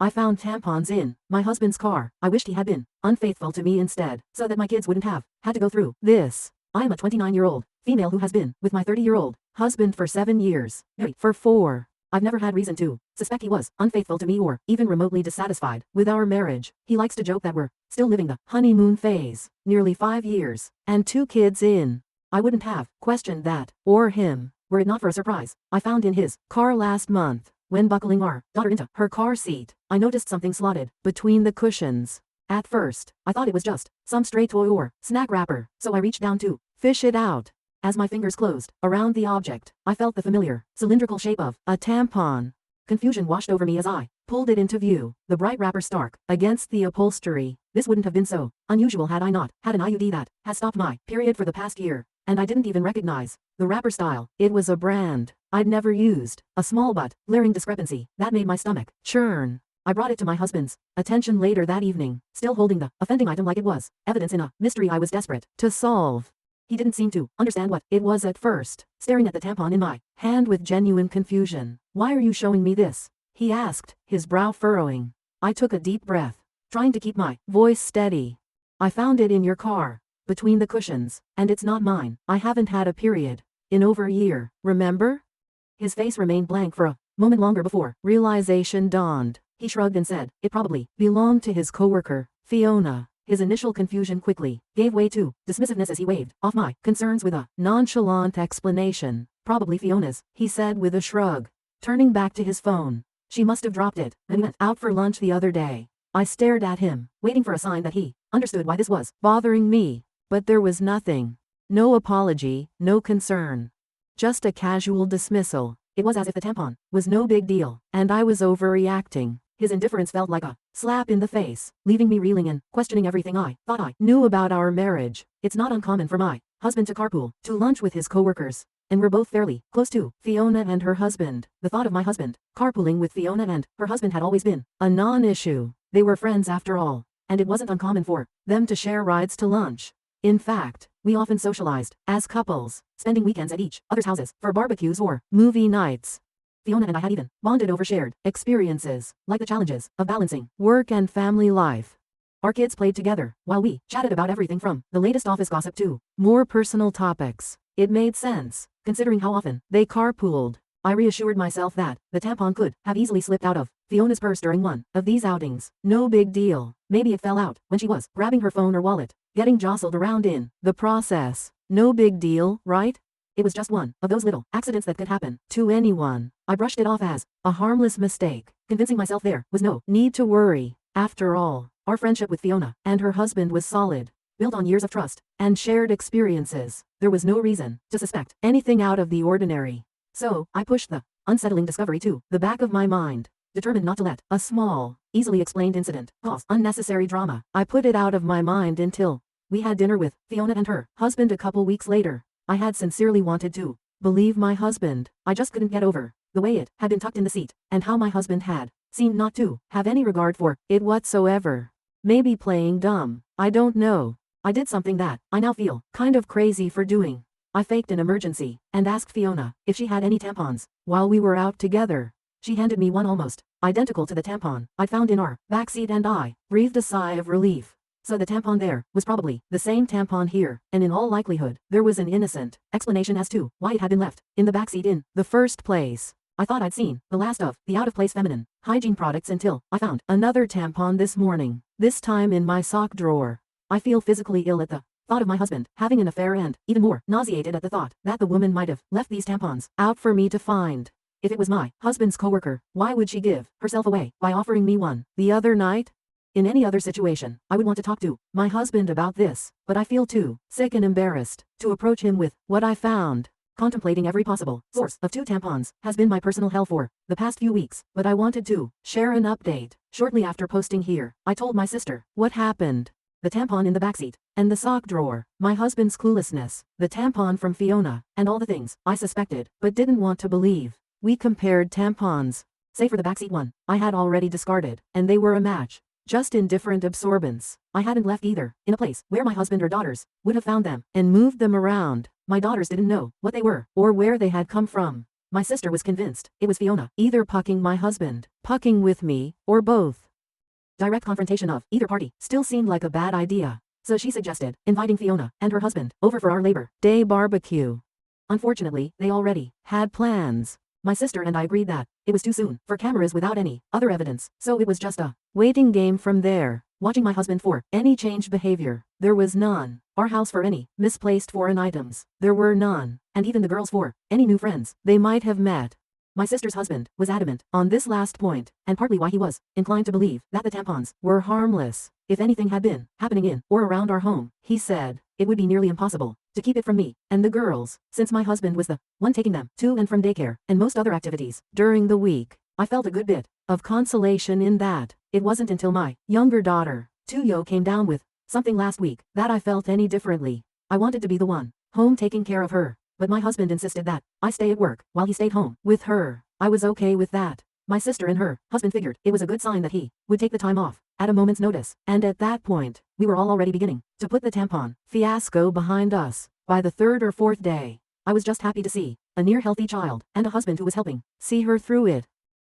I found tampons in my husband's car. I wished he had been unfaithful to me instead, so that my kids wouldn't have had to go through this. I am a 29-year-old female who has been with my 30-year-old husband for 7 years, married for 4. I've never had reason to suspect he was unfaithful to me or even remotely dissatisfied with our marriage. He likes to joke that we're still living the honeymoon phase, nearly 5 years, and 2 kids in. I wouldn't have questioned that, or him, were it not for a surprise I found in his car last month. When buckling our daughter into her car seat, I noticed something slotted between the cushions. At first, I thought it was just some stray toy or snack wrapper, so I reached down to fish it out. As my fingers closed around the object, I felt the familiar, cylindrical shape of a tampon. Confusion washed over me as I pulled it into view, the bright wrapper stark against the upholstery. This wouldn't have been so unusual had I not had an IUD that has stopped my period for the past year, and I didn't even recognize the wrapper style. It was a brand I'd never used, a small but glaring discrepancy that made my stomach churn. I brought it to my husband's attention later that evening, still holding the offending item like it was evidence in a mystery I was desperate to solve. He didn't seem to understand what it was at first, staring at the tampon in my hand with genuine confusion. "Why are you showing me this?" he asked, his brow furrowing. I took a deep breath, trying to keep my voice steady. "I found it in your car, between the cushions, and it's not mine. I haven't had a period in over a year, remember?" His face remained blank for a moment longer before realization dawned. He shrugged and said it probably belonged to his coworker, Fiona. His initial confusion quickly gave way to dismissiveness as he waved off my concerns with a nonchalant explanation. "Probably Fiona's," he said with a shrug, turning back to his phone. "She must have dropped it when we went out for lunch the other day." I stared at him, waiting for a sign that he understood why this was bothering me, but there was nothing. No apology, no concern. Just a casual dismissal. It was as if the tampon was no big deal, and I was overreacting. His indifference felt like a slap in the face, leaving me reeling and questioning everything I thought I knew about our marriage. It's not uncommon for my husband to carpool to lunch with his coworkers, and we're both fairly close to Fiona and her husband. The thought of my husband carpooling with Fiona and her husband had always been a non-issue. They were friends after all, and it wasn't uncommon for them to share rides to lunch. In fact, we often socialized as couples, spending weekends at each other's houses for barbecues or movie nights. Fiona and I had even bonded over shared experiences, like the challenges of balancing work and family life. Our kids played together, while we chatted about everything from the latest office gossip to more personal topics. It made sense, considering how often they carpooled. I reassured myself that the tampon could have easily slipped out of Fiona's purse during one of these outings. No big deal. Maybe it fell out when she was grabbing her phone or wallet, getting jostled around in the process. No big deal, right? It was just one of those little accidents that could happen to anyone. I brushed it off as a harmless mistake, convincing myself there was no need to worry. After all, our friendship with Fiona and her husband was solid, built on years of trust and shared experiences. There was no reason to suspect anything out of the ordinary. So, I pushed the unsettling discovery to the back of my mind, determined not to let a small, easily explained incident cause unnecessary drama. I put it out of my mind until we had dinner with Fiona and her husband a couple weeks later. I had sincerely wanted to believe my husband. I just couldn't get over the way it had been tucked in the seat, and how my husband had seemed not to have any regard for it whatsoever. Maybe playing dumb. I don't know. I did something that I now feel kind of crazy for doing. I faked an emergency and asked Fiona if she had any tampons while we were out together. She handed me one almost identical to the tampon I'd found in our backseat, and I breathed a sigh of relief. So the tampon there was probably the same tampon here, and in all likelihood, there was an innocent explanation as to why it had been left in the backseat in the first place. I thought I'd seen the last of the out-of-place feminine hygiene products until I found another tampon this morning, this time in my sock drawer. I feel physically ill at the thought of my husband having an affair, and even more nauseated at the thought that the woman might have left these tampons out for me to find. If it was my husband's coworker, why would she give herself away by offering me one the other night? In any other situation, I would want to talk to my husband about this, but I feel too sick and embarrassed to approach him with what I found. Contemplating every possible source of 2 tampons has been my personal hell for the past few weeks, but I wanted to share an update. Shortly after posting here, I told my sister what happened. The tampon in the backseat, and the sock drawer, my husband's cluelessness, the tampon from Fiona, and all the things I suspected but didn't want to believe. We compared tampons. Save for the backseat one, I had already discarded, and they were a match, just in different absorbents. I hadn't left either in a place where my husband or daughters would have found them and moved them around. My daughters didn't know what they were or where they had come from. My sister was convinced it was Fiona, either pucking my husband, pucking with me, or both. Direct confrontation of either party still seemed like a bad idea, so she suggested inviting Fiona and her husband over for our Labor Day barbecue. Unfortunately, they already had plans. My sister and I agreed that it was too soon for cameras without any other evidence, so it was just a waiting game from there, watching my husband for any changed behavior. There was none. Our house for any misplaced foreign items. There were none. And even the girls for any new friends they might have met. My sister's husband was adamant on this last point, and partly why he was inclined to believe that the tampons were harmless. If anything had been happening in or around our home, he said, it would be nearly impossible to keep it from me and the girls, since my husband was the one taking them to and from daycare and most other activities during the week. I felt a good bit of consolation in that. It wasn't until my younger daughter, Tuyo, came down with something last week that I felt any differently. I wanted to be the one home taking care of her, but my husband insisted that I stay at work while he stayed home with her. I was okay with that. My sister and her husband figured it was a good sign that he would take the time off at a moment's notice, and at that point, we were all already beginning to put the tampon fiasco behind us. By the third or fourth day, I was just happy to see a near healthy child and a husband who was helping see her through it.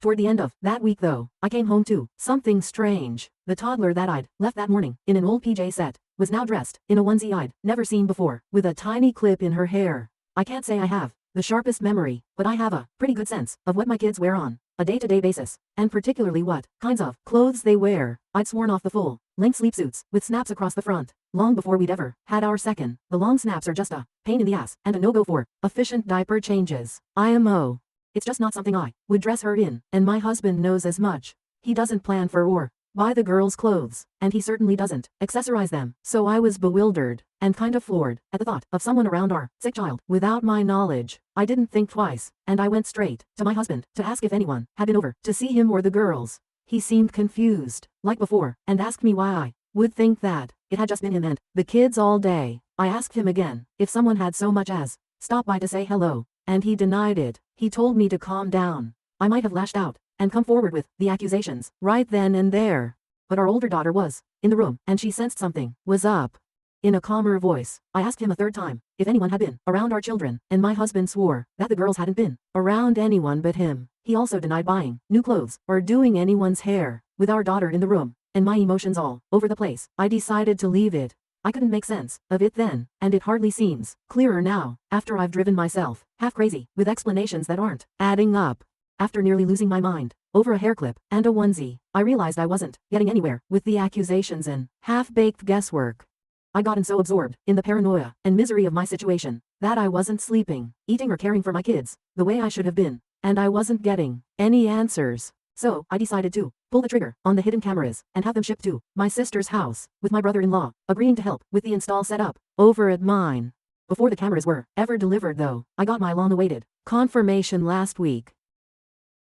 Toward the end of that week though, I came home to something strange. The toddler that I'd left that morning in an old PJ set was now dressed in a onesie I'd never seen before, with a tiny clip in her hair. I can't say I have the sharpest memory, but I have a pretty good sense of what my kids wear on a day-to-day basis, and particularly what kinds of clothes they wear. I'd sworn off the full-length sleepsuits with snaps across the front long before we'd ever had our second. The long snaps are just a pain in the ass and a no-go for efficient diaper changes. IMO. It's just not something I would dress her in, and my husband knows as much. He doesn't plan for or buy the girls' clothes, and he certainly doesn't accessorize them. So I was bewildered and kind of floored at the thought of someone around our sick child without my knowledge. I didn't think twice, and I went straight to my husband to ask if anyone had been over to see him or the girls. He seemed confused, like before, and asked me why I would think that it had just been him and the kids all day. I asked him again if someone had so much as stopped by to say hello, and he denied it. He told me to calm down. I might have lashed out and come forward with the accusations right then and there. But our older daughter was in the room, and she sensed something was up. In a calmer voice, I asked him a third time if anyone had been around our children, and my husband swore that the girls hadn't been around anyone but him. He also denied buying new clothes or doing anyone's hair. With our daughter in the room, and my emotions all over the place, I decided to leave it. I couldn't make sense of it then, and it hardly seems clearer now, after I've driven myself half crazy with explanations that aren't adding up. After nearly losing my mind over a hair clip and a onesie, I realized I wasn't getting anywhere with the accusations and half-baked guesswork. I'd gotten so absorbed in the paranoia and misery of my situation that I wasn't sleeping, eating, or caring for my kids the way I should have been, and I wasn't getting any answers. So I decided to pull the trigger on the hidden cameras and have them shipped to my sister's house, with my brother-in-law agreeing to help with the install setup over at mine. Before the cameras were ever delivered though, I got my long-awaited confirmation last week.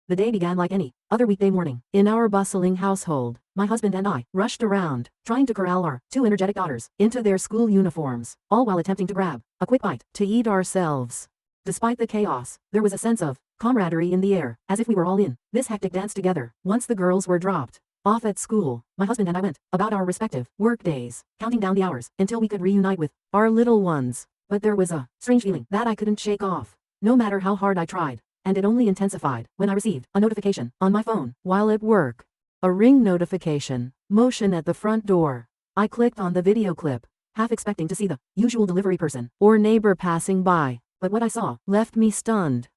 The day began like any other weekday morning. In our bustling household, my husband and I rushed around, trying to corral our two energetic daughters into their school uniforms, all while attempting to grab a quick bite to eat ourselves. Despite the chaos, there was a sense of camaraderie in the air, as if we were all in this hectic dance together. Once the girls were dropped off at school, my husband and I went about our respective work days, counting down the hours until we could reunite with our little ones. But there was a strange feeling that I couldn't shake off, no matter how hard I tried. And it only intensified when I received a notification on my phone while at work. A ring notification, motion at the front door. I clicked on the video clip, half expecting to see the usual delivery person or neighbor passing by, but what I saw left me stunned.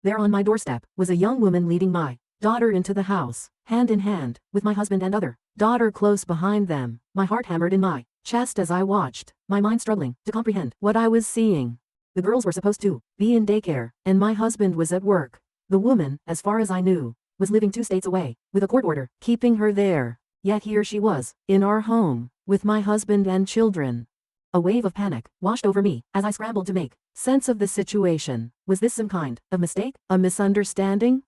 There on my doorstep was a young woman leading my daughter into the house, hand in hand, with my husband and other daughter close behind them. My heart hammered in my chest as I watched, my mind struggling to comprehend what I was seeing. The girls were supposed to be in daycare, and my husband was at work. The woman, as far as I knew, was living 2 states away, with a court order keeping her there. Yet here she was, in our home, with my husband and children. A wave of panic washed over me as I scrambled to make sense of the situation. Was this some kind of mistake? A misunderstanding?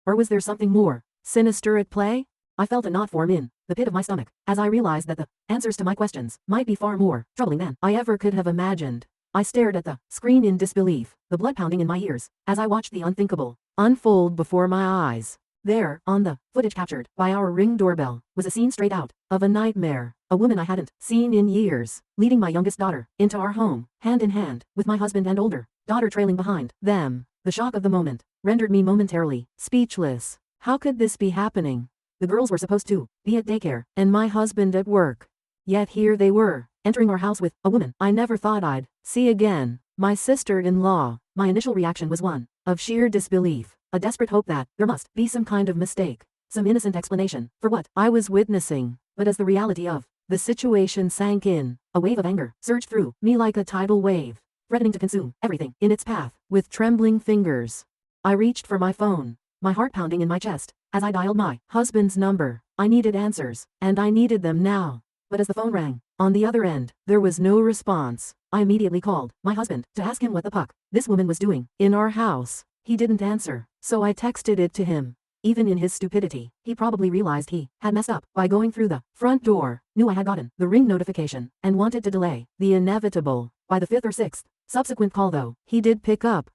Or was there something more sinister at play? I felt a knot form in the pit of my stomach as I realized that the answers to my questions might be far more troubling than I ever could have imagined. I stared at the screen in disbelief, the blood pounding in my ears, as I watched the unthinkable unfold before my eyes. There, on the footage captured by our Ring doorbell, was a scene straight out of a nightmare. A woman I hadn't seen in years, leading my youngest daughter into our home, hand in hand, with my husband and older daughter trailing behind them. The shock of the moment rendered me momentarily speechless. How could this be happening? The girls were supposed to be at daycare, and my husband at work. Yet here they were, entering our house with a woman I never thought I'd see again. My sister-in-law. My initial reaction was one of sheer disbelief, a desperate hope that there must be some kind of mistake, some innocent explanation for what I was witnessing. But as the reality of the situation sank in, a wave of anger surged through me like a tidal wave, threatening to consume everything in its path. With trembling fingers, I reached for my phone, my heart pounding in my chest as I dialed my husband's number. I needed answers, and I needed them now. But as the phone rang, on the other end, there was no response. I immediately called my husband to ask him what the puck this woman was doing in our house. He didn't answer, so I texted it to him. Even in his stupidity, he probably realized he had messed up by going through the front door, knew I had gotten the ring notification, and wanted to delay the inevitable. By the 5th or 6th subsequent call though, he did pick up.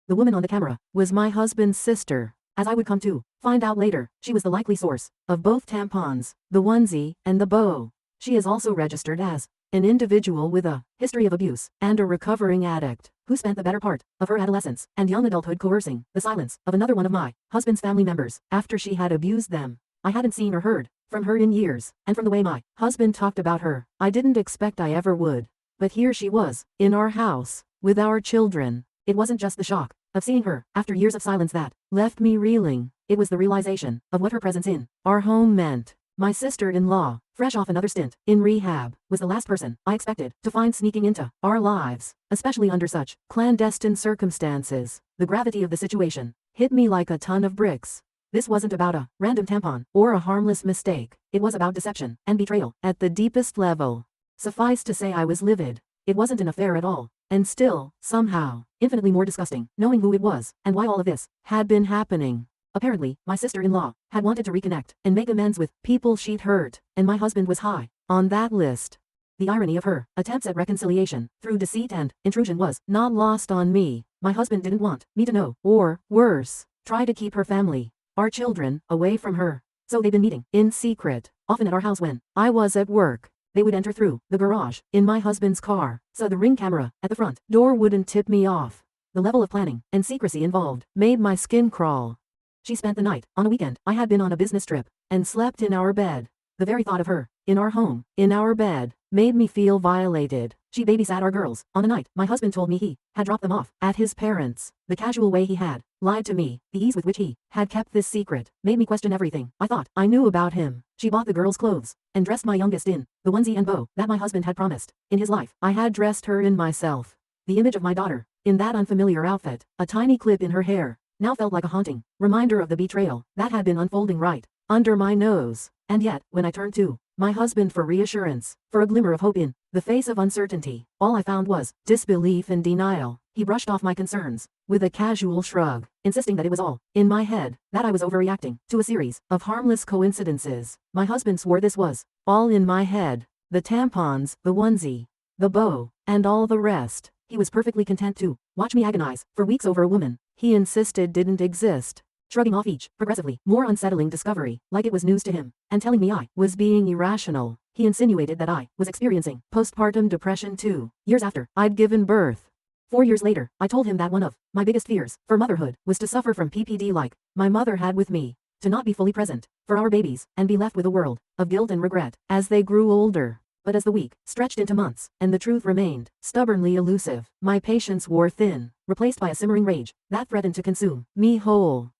The woman on the camera was my husband's sister. As I would come to find out later, she was the likely source of both tampons, the onesie, and the bow. She is also registered as an individual with a history of abuse and a recovering addict who spent the better part of her adolescence and young adulthood coercing the silence of another one of my husband's family members after she had abused them. I hadn't seen or heard from her in years, and from the way my husband talked about her, I didn't expect I ever would. But here she was, in our house, with our children. It wasn't just the shock of seeing her after years of silence that left me reeling. It was the realization of what her presence in our home meant. My sister-in-law, fresh off another stint in rehab, was the last person I expected to find sneaking into our lives, especially under such clandestine circumstances. The gravity of the situation hit me like a ton of bricks. This wasn't about a random tampon or a harmless mistake. It was about deception and betrayal at the deepest level. Suffice to say I was livid. It wasn't an affair at all, and still, somehow, infinitely more disgusting, knowing who it was and why all of this had been happening. Apparently, my sister-in-law had wanted to reconnect and make amends with people she'd hurt, and my husband was high on that list. The irony of her attempts at reconciliation through deceit and intrusion was not lost on me. My husband didn't want me to know, or, worse, try to keep her family, our children, away from her. So they'd been meeting in secret, often at our house when I was at work. They would enter through the garage in my husband's car, so the ring camera at the front door wouldn't tip me off. The level of planning and secrecy involved made my skin crawl. She spent the night on a weekend. I had been on a business trip and slept in our bed. The very thought of her in our home, in our bed, made me feel violated. She babysat our girls on a night my husband told me he had dropped them off at his parents'. The casual way he had lied to me, the ease with which he had kept this secret, made me question everything I thought I knew about him. She bought the girls' clothes and dressed my youngest in the onesie and bow that my husband had promised. In his life, I had dressed her in myself. The image of my daughter in that unfamiliar outfit, a tiny clip in her hair, now felt like a haunting reminder of the betrayal that had been unfolding right under my nose. And yet, when I turned to my husband for reassurance, for a glimmer of hope in the face of uncertainty, all I found was disbelief and denial. He brushed off my concerns with a casual shrug, insisting that it was all in my head, that I was overreacting to a series of harmless coincidences. My husband swore this was all in my head. The tampons, the onesie, the bow, and all the rest. He was perfectly content to watch me agonize for weeks over a woman he insisted didn't exist, shrugging off each progressively more unsettling discovery like it was news to him, and telling me I was being irrational. He insinuated that I was experiencing postpartum depression too, years after I'd given birth. 4 years later, I told him that one of my biggest fears for motherhood was to suffer from PPD like my mother had with me, to not be fully present for our babies and be left with a world of guilt and regret as they grew older. But as the week stretched into months, and the truth remained stubbornly elusive, my patience wore thin, replaced by a simmering rage that threatened to consume me whole.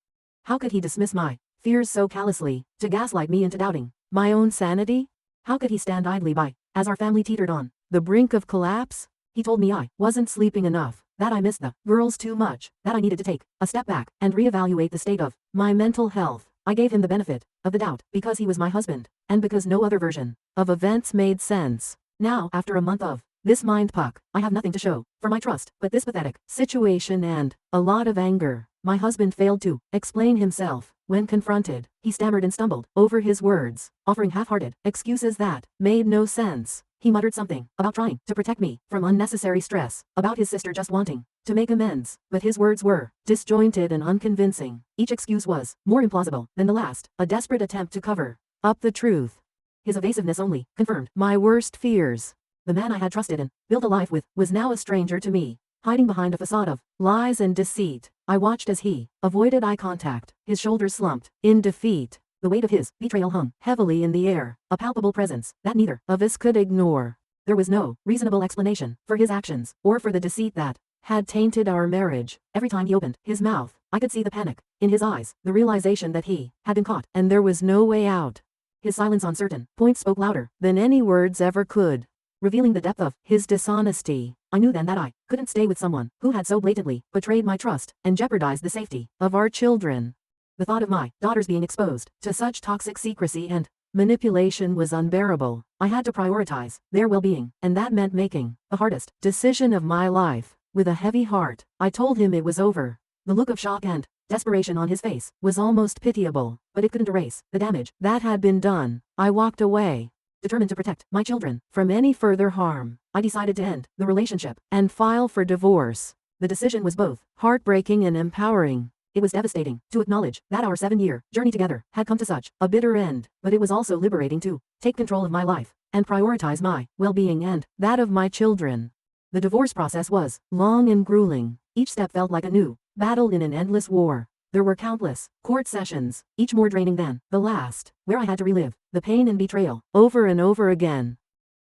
How could he dismiss my fears so callously, to gaslight me into doubting my own sanity? How could he stand idly by as our family teetered on the brink of collapse? He told me I wasn't sleeping enough, that I missed the girls too much, that I needed to take a step back and reevaluate the state of my mental health. I gave him the benefit of the doubt because he was my husband, and because no other version of events made sense. Now, after a month of this mind puck, I have nothing to show for my trust but this pathetic situation and a lot of anger. My husband failed to explain himself. When confronted, he stammered and stumbled over his words, offering half-hearted excuses that made no sense. He muttered something about trying to protect me from unnecessary stress, about his sister just wanting to make amends, but his words were disjointed and unconvincing. Each excuse was more implausible than the last, a desperate attempt to cover up the truth. His evasiveness only confirmed my worst fears. The man I had trusted and built a life with was now a stranger to me, hiding behind a facade of lies and deceit. I watched as he avoided eye contact, his shoulders slumped. In defeat, the weight of his betrayal hung heavily in the air, a palpable presence that neither of us could ignore. There was no reasonable explanation for his actions, or for the deceit that had tainted our marriage. Every time he opened his mouth, I could see the panic in his eyes, the realization that he had been caught, and there was no way out. His silence on certain points spoke louder than any words ever could, revealing the depth of his dishonesty. I knew then that I couldn't stay with someone who had so blatantly betrayed my trust and jeopardized the safety of our children. The thought of my daughters being exposed to such toxic secrecy and manipulation was unbearable. I had to prioritize their well-being, and that meant making the hardest decision of my life. With a heavy heart, I told him it was over. The look of shock and desperation on his face was almost pitiable, but it couldn't erase the damage that had been done. I walked away, determined to protect my children from any further harm. I decided to end the relationship and file for divorce. The decision was both heartbreaking and empowering. It was devastating to acknowledge that our 7-year journey together had come to such a bitter end, but it was also liberating to take control of my life and prioritize my well-being and that of my children. The divorce process was long and grueling. Each step felt like a new battle in an endless war. There were countless court sessions, each more draining than the last, where I had to relive the pain and betrayal over and over again.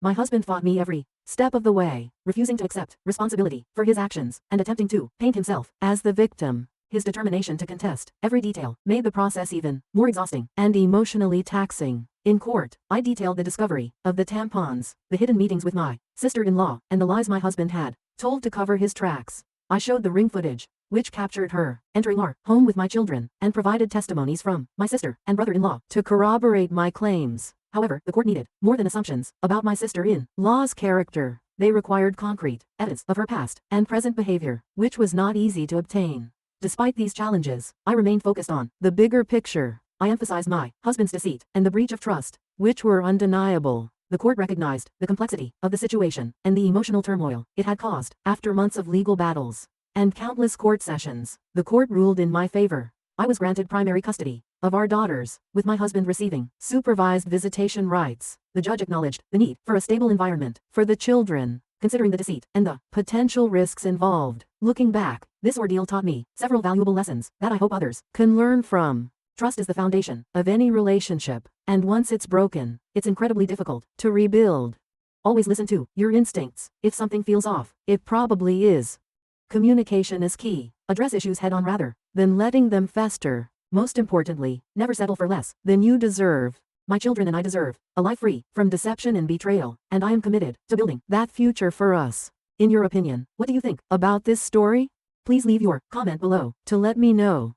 My husband fought me every step of the way, refusing to accept responsibility for his actions and attempting to paint himself as the victim. His determination to contest every detail made the process even more exhausting and emotionally taxing. In court, I detailed the discovery of the tampons, the hidden meetings with my sister-in-law, and the lies my husband had told to cover his tracks. I showed the ring footage, which captured her entering our home with my children, and provided testimonies from my sister and brother-in-law to corroborate my claims. However, the court needed more than assumptions about my sister-in-law's character. They required concrete evidence of her past and present behavior, which was not easy to obtain. Despite these challenges, I remained focused on the bigger picture. I emphasized my husband's deceit and the breach of trust, which were undeniable. The court recognized the complexity of the situation and the emotional turmoil it had caused. After months of legal battles and countless court sessions, the court ruled in my favor. I was granted primary custody of our daughters, with my husband receiving supervised visitation rights. The judge acknowledged the need for a stable environment for the children, considering the deceit and the potential risks involved. Looking back, this ordeal taught me several valuable lessons that I hope others can learn from. Trust is the foundation of any relationship, and once it's broken, it's incredibly difficult to rebuild. Always listen to your instincts. If something feels off, it probably is. Communication is key. Address issues head on rather than letting them fester. Most importantly, never settle for less than you deserve. My children and I deserve a life free from deception and betrayal, and I am committed to building that future for us. In your opinion, what do you think about this story? Please leave your comment below to let me know.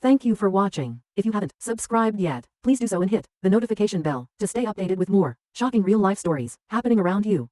Thank you for watching. If you haven't subscribed yet, please do so and hit the notification bell to stay updated with more shocking real-life stories happening around you.